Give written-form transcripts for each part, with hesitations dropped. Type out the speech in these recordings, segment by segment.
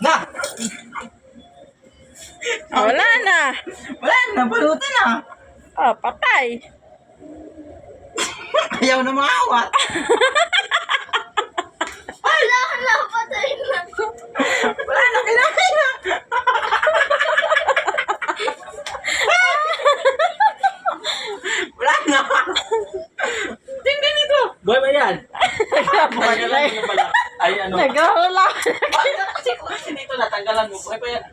Na! Wala na. Wala na, balutan na. Oh, patay. Ayaw na maawat. Wala, patay na. Wala na, kailangan na. Wala na. Tingnan nito. Boy ba yan? Tanggalan mo pala. Ay ano? Nagawala. Kasi dito natanggalan mo. Boy ba yan?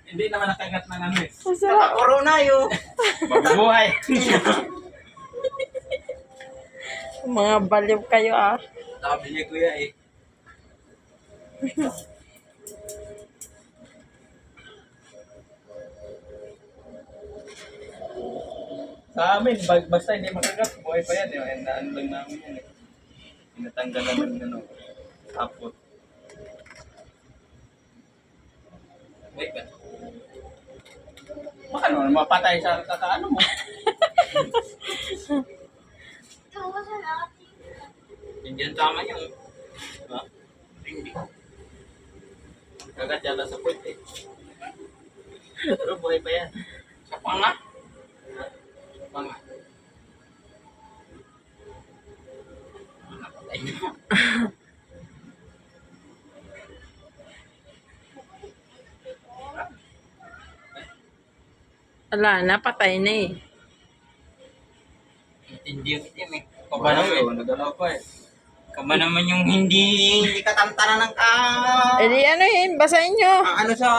Hindi naman nakagat ng ano eh. Masarap. Corona yun. Mabubuhay. Mga baliw kayo ah. Sabi niya kuya eh. Sa amin, basta hindi makagat, buhay pa yan eh. And ano lang namin yan eh. Tinatanggalan ng ano, tapot. Wait ba? Baka naman mapatay sa kakaano mo. Ito ko sa natin. Hindi tama yung... Ha? Hindi. Kagat yata sa puwet eh. Pero buhay pa yan. Sa panga. Sa panga. Napatay na. Wala na, patay na eh. Hindi yung itim eh. Kaba naman. Nagalaw pa eh. Kaba naman yung hindi... Hindi katamtanan ng ka... Eh di ano yun, basahin nyo. Ano sa...